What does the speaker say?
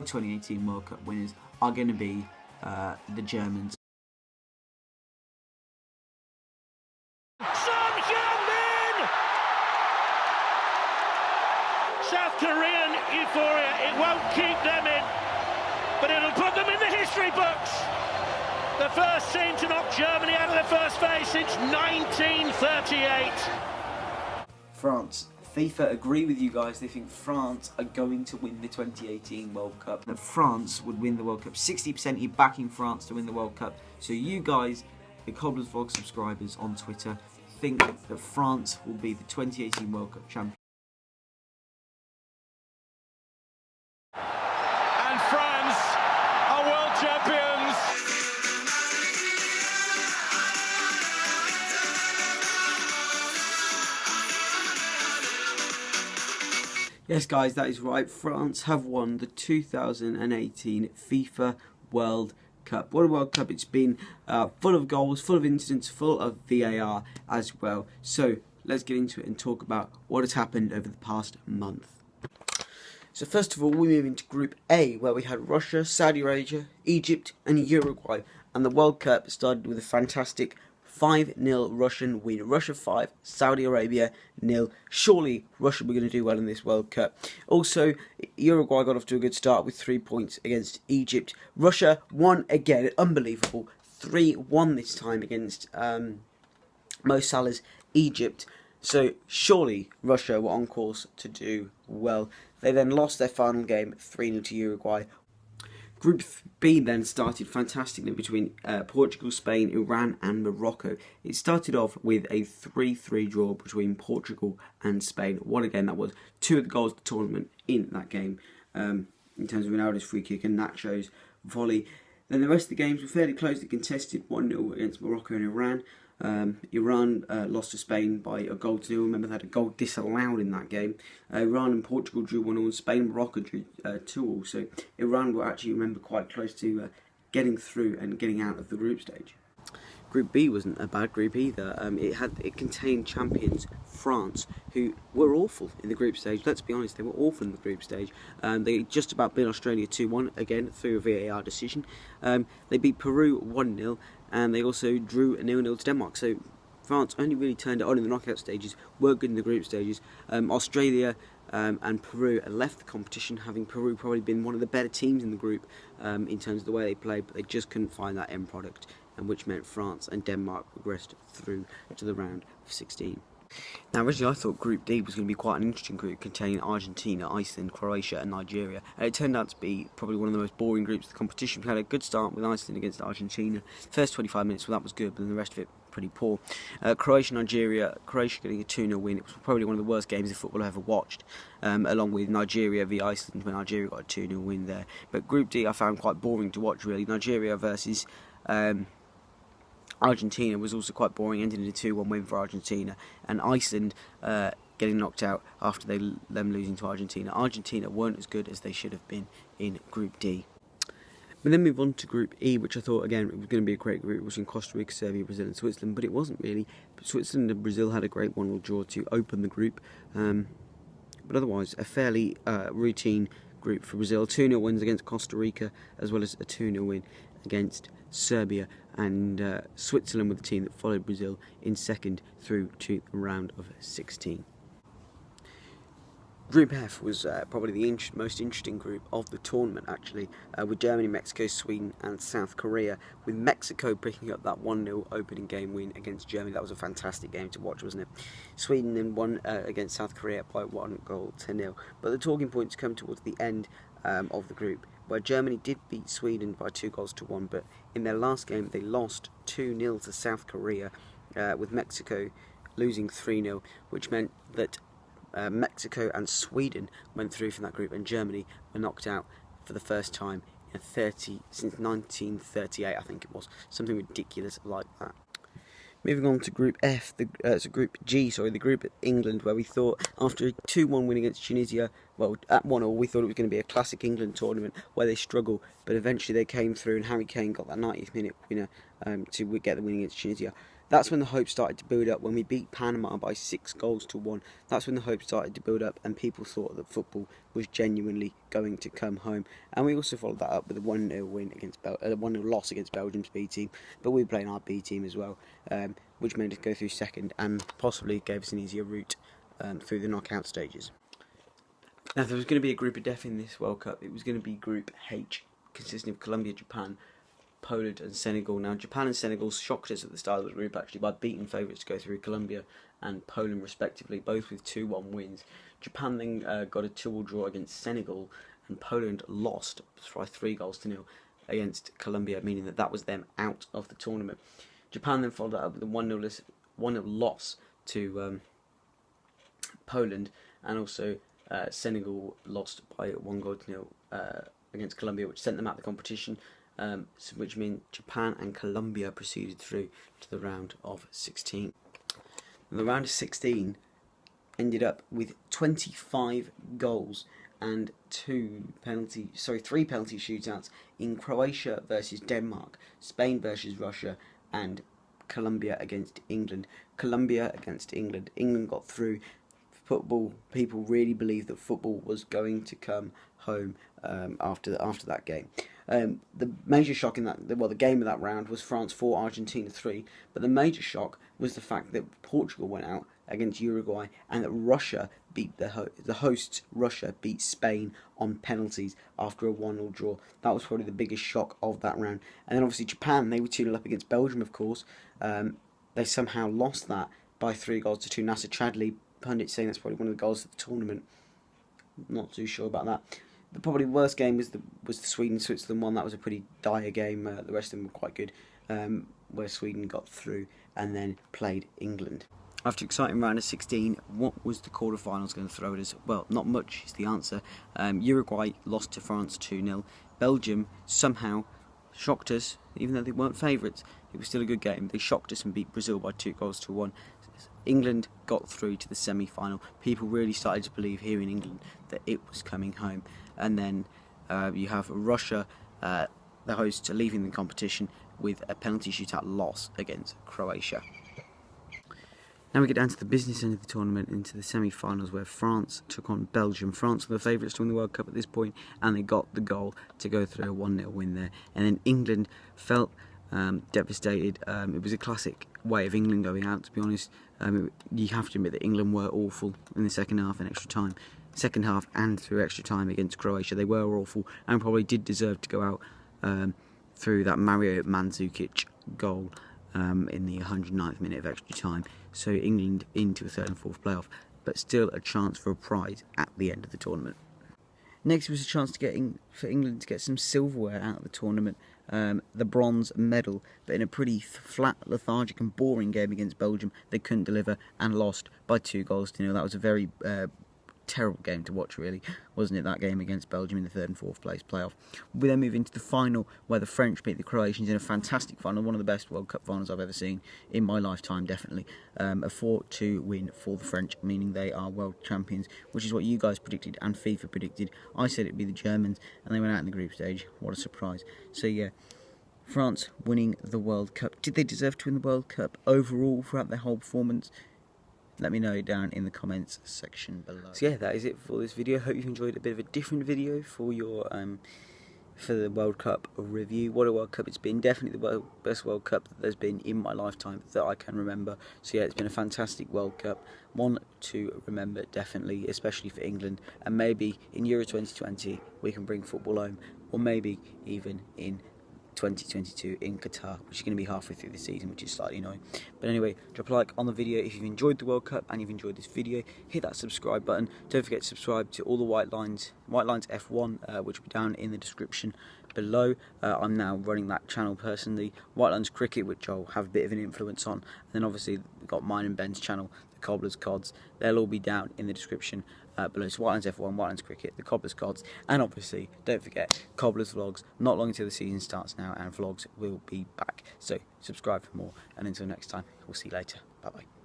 2018 World Cup winners are going to be the Germans. South Korean euphoria, it won't keep them in, but it'll put them in the history books. The first team to knock Germany out of the first phase since 1938. France. FIFA agree with you guys. They think France are going to win the 2018 World Cup. That France would win the World Cup. 60% are backing France to win the World Cup. So you guys, the Cobblers Vlog subscribers on Twitter, think that France will be the 2018 World Cup champion. And France are world champions. Yes guys, that is right. France have won the 2018 FIFA World Cup. What a World Cup it's been. Full of goals, full of incidents, full of VAR as well. So let's get into it and talk about what has happened over the past month. So first of all, we move into Group A, where we had Russia, Saudi Arabia, Egypt and Uruguay. And the World Cup started with a fantastic 5-0 Russian win. Russia 5, Saudi Arabia 0. Surely Russia were going to do well in this World Cup. Also, Uruguay got off to a good start with 3 points against Egypt. Russia won again, unbelievable. 3-1 this time against Mo Salah's Egypt. So surely Russia were on course to do well. They then lost their final game 3-0 to Uruguay. Group B then started fantastically between Portugal, Spain, Iran and Morocco. It started off with a 3-3 draw between Portugal and Spain. What again, that was 2 of the goals of the tournament in that game, in terms of Ronaldo's free kick and Nacho's volley. Then the rest of the games were fairly closely contested, 1-0 against Morocco and Iran. Iran lost to Spain by a goal to 0. Remember, they had a goal disallowed in that game. Iran and Portugal drew 1-0, and Spain and Morocco drew 2-2. So Iran were actually, remember, quite close to getting through and getting out of the group stage. Group B wasn't a bad group either. It contained champions France, who were awful in the group stage. Let's be honest, they were awful in the group stage. They just about beat Australia 2-1, again through a VAR decision. They beat Peru 1-0, and they also drew a 0-0 to Denmark. So France only really turned it on in the knockout stages, were good in the group stages. Australia and Peru left the competition, having Peru probably been one of the better teams in the group in terms of the way they played, but they just couldn't find that end product, and which meant France and Denmark progressed through to the round of 16. Now, originally I thought Group D was going to be quite an interesting group containing Argentina, Iceland, Croatia and Nigeria, and it turned out to be probably one of the most boring groups of the competition. We had a good start with Iceland against Argentina. First 25 minutes, well, that was good, but then the rest of it pretty poor. Croatia, Nigeria, Croatia getting a 2-0 win. It was probably one of the worst games of football I ever watched, along with Nigeria v Iceland, when Nigeria got a 2-0 win there. But Group D I found quite boring to watch, really. Nigeria versus Argentina was also quite boring, ending in a 2-1 win for Argentina, and Iceland getting knocked out after them losing to Argentina. Argentina weren't as good as they should have been in Group D. We then move on to Group E, which I thought, again, it was going to be a great group. It was in Costa Rica, Serbia, Brazil and Switzerland, but it wasn't really. Switzerland and Brazil had a great 1-1 draw to open the group, but otherwise a fairly routine group for Brazil. 2-0 wins against Costa Rica, as well as a 2-0 win against Serbia, and Switzerland with the team that followed Brazil in second through to the round of 16. Group F was probably the most interesting group of the tournament, actually, with Germany, Mexico, Sweden and South Korea, with Mexico picking up that 1-0 opening game win against Germany. That was a fantastic game to watch, wasn't it? Sweden then won against South Korea by 1-0. But the talking points come towards the end of the group, where Germany did beat Sweden by 2-1, but in their last game they lost 2-0 to South Korea, with Mexico losing 3-0, which meant that Mexico and Sweden went through from that group, and Germany were knocked out for the first time in since 1938, I think it was, something ridiculous like that. Moving on to Group F, Group G, the group of England, where we thought after a 2-1 win against Tunisia, well, at 1-1, we thought it was going to be a classic England tournament where they struggle, but eventually they came through, and Harry Kane got that 90th minute winner to get the win against Tunisia. That's when the hope started to build up. When we beat Panama by 6-1, that's when the hope started to build up, and people thought that football was genuinely going to come home. And we also followed that up with a 1-0 win against 1-0 loss against Belgium's B team, but we were playing our B team as well, which made us go through second and possibly gave us an easier route through the knockout stages. Now, if there was going to be a group of death in this World Cup, it was going to be Group H, consisting of Colombia, Japan, Poland and Senegal. Now, Japan and Senegal shocked us at the start of the group, actually, by beating favourites to go through Colombia and Poland respectively, both with 2-1 wins. Japan then got a 2-2 draw against Senegal, and Poland lost by 3-0 against Colombia, meaning that was them out of the tournament. Japan then followed that up with a 1-0 loss to Poland, and also Senegal lost by 1-0 against Colombia, which sent them out of the competition. Which means Japan and Colombia proceeded through to the round of 16. And the round of 16 ended up with 25 goals and 3 penalty shootouts in Croatia versus Denmark, Spain versus Russia, and Colombia against England. Colombia against England. England got through. Football, people really believed that football was going to come home after that game. The major shock in the game of that round was France 4, Argentina 3, but the major shock was the fact that Portugal went out against Uruguay, and that Russia beat the hosts. Russia beat Spain on penalties after a 1-1 draw. That was probably the biggest shock of that round. And then obviously Japan, they were 2-0 up against Belgium, of course. They somehow lost that by 3-2. Nasser Chadli, pundit, saying that's probably one of the goals of the tournament. Not too sure about that. The probably worst game was the Sweden-Switzerland one. That was a pretty dire game. The rest of them were quite good, where Sweden got through and then played England. After exciting round of 16, what was the quarterfinals going to throw at us? Well, not much is the answer. Uruguay lost to France 2-0. Belgium somehow shocked us, even though they weren't favourites. It was still a good game. They shocked us and beat Brazil by 2-1. England got through to the semi-final. People really started to believe here in England that it was coming home. And then you have Russia, the hosts, leaving the competition with a penalty shootout loss against Croatia. Now we get down to the business end of the tournament, into the semi-finals, where France took on Belgium. France were the favourites to win the World Cup at this point, and they got the goal to go through a 1-0 win there. And then England felt devastated. It was a classic way of England going out, to be honest. You have to admit that England were awful in the second half and extra time. Second half and through extra time against Croatia, they were awful and probably did deserve to go out through that Mario Mandzukic goal in the 109th minute of extra time. So England into a third and fourth playoff, but still a chance for a prize at the end of the tournament. Next was a chance for England to get some silverware out of the tournament, the bronze medal, but in a pretty flat, lethargic and boring game against Belgium, they couldn't deliver and lost by 2-0. That was a very terrible game to watch, really, wasn't it, that game against Belgium in the third and fourth place playoff. We then move into the final, where the French beat the Croatians in a fantastic final, one of the best World Cup finals I've ever seen in my lifetime, definitely. A 4-2 win for the French, meaning they are world champions, which is what you guys predicted and FIFA predicted. I said it'd be the Germans, and they went out in the group stage. What a surprise. So yeah, France winning the World Cup. Did they deserve to win the World Cup overall throughout their whole performance? Let me know down in the comments section below. So yeah, that is it for this video. Hope you've enjoyed a bit of a different video for your for the World Cup review. What a World Cup it's been. Definitely the best World Cup that there's been in my lifetime that I can remember. So yeah, it's been a fantastic World Cup. One to remember, definitely, especially for England. And maybe in Euro 2020 we can bring football home, or maybe even in 2022 in Qatar, which is going to be halfway through the season, which is slightly annoying. But anyway, drop a like on the video if you've enjoyed the World Cup and you've enjoyed this video. Hit that subscribe button. Don't forget to subscribe to all the White Lines F1, which will be down in the description below. I'm now running that channel personally. White Lines Cricket, which I'll have a bit of an influence on. And then obviously we've got mine and Ben's channel, the Cobbler's Cods. They'll all be down in the description below. So White Lines F1, White Lines Cricket, the Cobbler's Cods, and obviously don't forget Cobbler's Vlogs. Not long until the season starts now, and vlogs will be back. So subscribe for more, and until next time, we'll see you later. Bye bye.